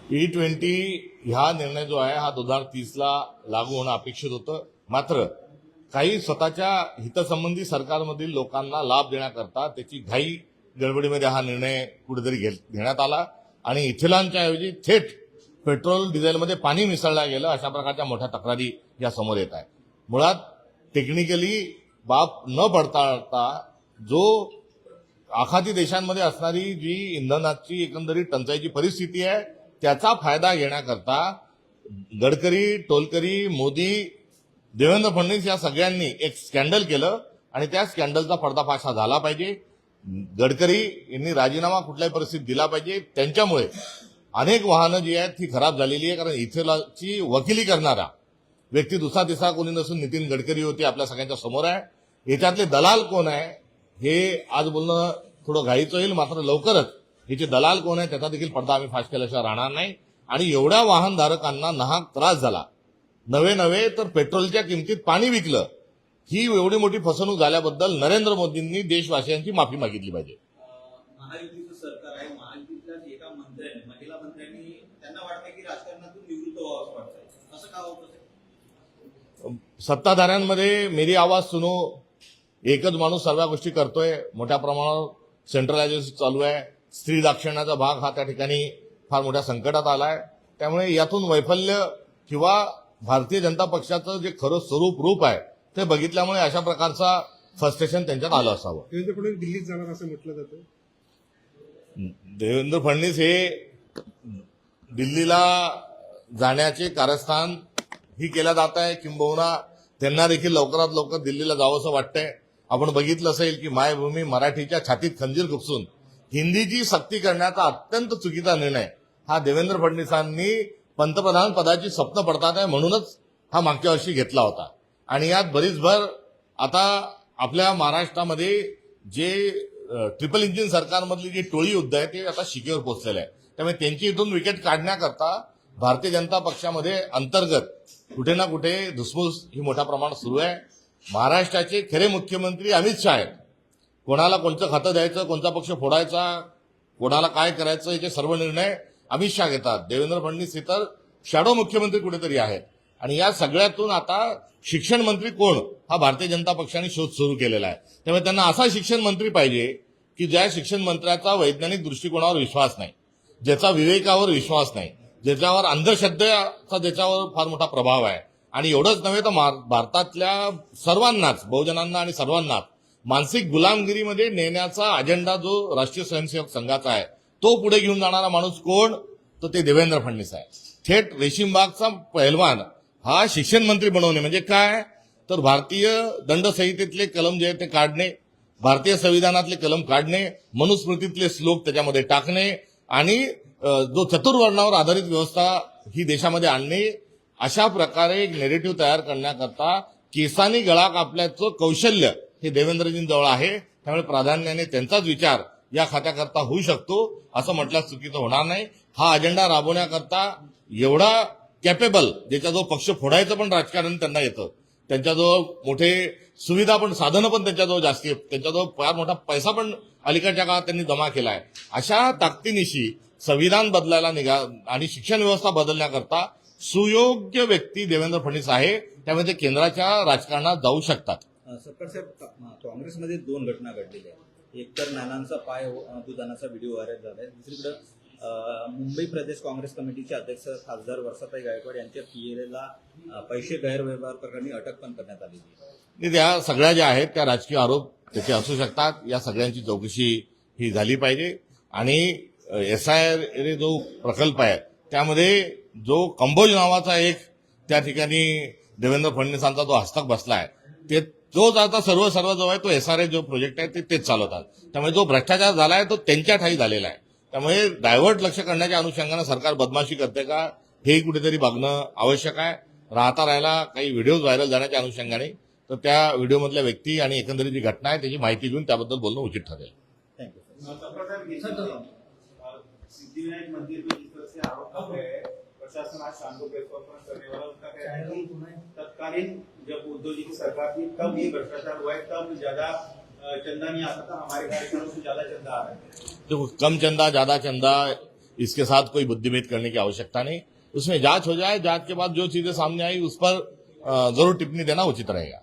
E20 हा निर्णय जो आहे हा 2030ला लागू होणं अपेक्षित होतं. मात्र काही स्वतःच्या हितसंबंधी सरकारमधील लोकांना लाभ देण्याकरता त्याची घाई गडबडीमध्ये हा निर्णय कुठेतरी घेण्यात आला आणि इथेनॉलच्या ऐवजी थेट पेट्रोल डिझेलमध्ये पाणी मिसळलं गेलं, अशा प्रकारच्या मोठ्या तक्रारी या समोर येत आहेत. मुळात टेक्निकली बाब न पडताळता जो आखाती देशांमध्ये असणारी जी इंधनाची एकंदरीत टंचाईची परिस्थिती आहे त्याचा फायदा घेण्याकरता गडकरी, टोलकरी, मोदी, देवेंद्र फडणवीस या सगळ्यांनी एक स्कॅन्डल केलं आणि त्या स्कॅन्डलचा पर्दाफाश हा झाला पाहिजे. गडकरी यांनी राजीनामा कुठल्याही परिस्थितीत दिला पाहिजे. त्यांच्यामुळे अनेक वाहनं जी आहेत ती खराब झालेली आहे, कारण इथेनॉलची वकिली करणारा व्यक्ती दुसरा तिसरा कोणी नसून नितीन गडकरी होते आपल्या सगळ्यांच्या समोर आहे. याच्यातले दलाल कोण आहे हे आज बोलणं थोडं घाईचं होईल, मात्र लवकरच याचे दलाल कोण आहे त्याचा देखील पडदा आम्ही फाश केल्याशिवाय राहणार नाही. आणि एवढ्या वाहनधारकांना नाहक त्रास झाला, नवे तर पेट्रोलच्या किमतीत पाणी विकलं, ही एवढी मोठी फसवणूक झाल्याबद्दल नरेंद्र मोदींनी देशवासियांची माफी मागितली पाहिजे. महायुतीचं सरकार आहे, महायुतीतल्या एका मंत्र्याने, महिला मंत्र्यांनी त्यांना वाटतं की राजकारणातून निवृत्त व्हावं वाटतंय, असं का होतं? सत्ताधाऱ्यांमध्ये मेरी आवाज सुनो, एकच माणूस सर्व गोष्टी करतोय, मोठ्या प्रमाणावर सेंट्रलायझेशन चालू आहे, स्त्री दाक्षिण्याचा भाग हा त्या ठिकाणी फार मोठ्या संकटात आलाय. त्यामुळे यातून वैफल्य किंवा भारतीय जनता पक्षाचं जे खरं रूप आहे ते बघितल्यामुळे अशा प्रकारचा फ्रस्ट्रेशन त्यांच्यात आलं असावं. देवेंद्र फडणवीस दिल्लीत जाणार असं म्हटलं जातं. देवेंद्र फडणवीस हे दिल्लीला जाण्याचे कारस्थान ही केलं जात आहे, किंबहुना त्यांना देखील लवकरात लवकर दिल्लीला जावंसं वाटतंय. आपण बघितलं असेल की मायभूमी मराठीच्या छातीत खंजीर खुपसून हिंदीची सक्ती करण्याचा अत्यंत चुकीचा निर्णय हा देवेंद्र फडणवीसांनी पंतप्रधान पदाची स्वप्न पडतात आहे म्हणूनच हा मागच्या वर्षी घेतला होता. आणि यात बरीच भर आता आपल्या महाराष्ट्रामध्ये जे ट्रिपल इंजिन सरकारमधली जी टोळी युद्ध आहे ते आता शिकेवर पोहोचलेलं आहे. त्यामुळे त्यांची इथून विकेट काढण्याकरता भारतीय जनता पक्षामध्ये अंतर्गत कुठे ना कुठे धुसफूस ही मोठ्या प्रमाणात सुरू आहे. महाराष्ट्राचे खरे मुख्यमंत्री अमित शहा आहेत. कोणाला कोणतं खातं द्यायचं, कोणता पक्ष फोडायचा, कोणाला काय करायचं याचे सर्व निर्णय अमित शहा घेतात. देवेंद्र फडणवीस हे तर शॅडो मुख्यमंत्री कुठेतरी आहेत. आणि या सगळ्यातून आता शिक्षण मंत्री कोण हा भारतीय जनता पक्षाने शोध सुरू केलेला आहे. त्यामुळे त्यांना असा शिक्षण मंत्री पाहिजे की ज्या शिक्षण मंत्र्याचा वैज्ञानिक दृष्टिकोनावर विश्वास नाही, ज्याचा विवेकावर विश्वास नाही, ज्याच्यावर अंधश्रद्धेचा ज्याच्यावर फार मोठा प्रभाव आहे. आणि एवढंच नव्हे तर भारतातल्या सर्वांनाच, बहुजनांना आणि सर्वांनाच मानसिक गुलामगिरीमध्ये नेण्याचा अजेंडा जो राष्ट्रीय स्वयंसेवक संघाचा आहे तो पुढे घेऊन जाणारा माणूस कोण, तर ते देवेंद्र फडणवीस आहे. थेट रेशीमबागचा पहिलवान हा शिक्षण मंत्री बनवणे म्हणजे काय, तर भारतीय दंडसंहितेतले कलम जे आहेत ते काढणे, भारतीय संविधानातले कलम काढणे, मनुस्मृतीतले श्लोक त्याच्यामध्ये टाकणे आणि जो चतुर्वर्णावर आधारित व्यवस्था ही देशामध्ये आणणे, अशा प्रकारे एक नेरेटिव्ह तयार करण्याकरता केसानी गळा कापल्याचं कौशल्य हे देवेंद्रजींजवळ आहे. त्यामुळे प्राधान्याने त्यांचाच विचार या खात्याकरता होऊ शकतो असं म्हटल्यास चुकीचं होणार नाही. हा अजेंडा राबवण्याकरता एवढा कॅपेबल, ज्याच्याजवळ पक्ष फोडायचं पण राजकारण त्यांना येतं, त्यांच्याजवळ मोठे सुविधा पण साधनं पण त्यांच्याजवळ जास्ती आहेत, त्यांच्याजवळ फार मोठा पैसा पण अलीकडच्या काळात त्यांनी जमा केलाय. अशा ताकदीनिशी संविधान बदलायला निघा आणि शिक्षण व्यवस्था बदलण्याकरता सुयोग्य व्यक्ती देवेंद्र फडणवीस आहे. त्यामुळे ते केंद्राच्या राजकारणात जाऊ शकतात. सरकार साहेब, काँग्रेसमध्ये दोन घटना घडलेल्या आहेत. एक तर नानांचा पाय दुधानाचा व्हिडिओ व्हायरल झालाय, दुसरीकडे मुंबई प्रदेश काँग्रेस कमिटीचे अध्यक्ष खासदार वर्षाताई गायकवाड यांच्या पीएलएला पैसे गैरव्यवहार प्रकरणी अटक पण करण्यात आलेली आहे. त्या सगळ्या ज्या आहेत त्या राजकीय आरोप त्याचे असू शकतात. या सगळ्यांची चौकशी ही झाली पाहिजे. आणि SIR जो प्रकल्प आहे त्यामध्ये जो कंबोज नावाचा एक त्या ठिकाणी देवेंद्र फडणवीसांचा जो हस्तक बसलाय ते तोच आता सर्व जो आहे तो SRA जो प्रोजेक्ट आहे तेच चालवतात. त्यामुळे जो भ्रष्टाचार झालाय तो त्यांच्या ठाई झालेला आहे. त्यामुळे डायव्हर्ट लक्ष करण्याच्या अनुषंगानं सरकार बदमाशी करते का हे कुठेतरी बघणं आवश्यक आहे. राहिला काही व्हिडिओज व्हायरल झाल्याच्या अनुषंगाने तर त्या व्हिडिओमधल्या व्यक्ती आणि एकंदरीत जी घटना आहे त्याची माहिती घेऊन त्याबद्दल बोलणं उचित ठरेल. थँक्यू. सिद्धिविनायक मंदिर में जिस तरह से आरोप कर रहे हैं, प्रशासन आज शाम को प्रेस कॉन्फ्रेंस करने वाला, उनका कहना है कि तत्कालीन जब उद्धव जी की सरकार थी तब ये भ्रष्टाचार हुआ है, तब ज्यादा चंदा नहीं आता था, हमारे कार्यक्रमों से ज्यादा चंदा आ रहा है. तो कम चंदा ज्यादा चंदा इसके साथ कोई बुद्धिभेद करने की आवश्यकता नहीं। उसमें जांच हो जाए, जांच के बाद जो चीजें सामने आई उस पर जरूर टिप्पणी देना उचित रहेगा।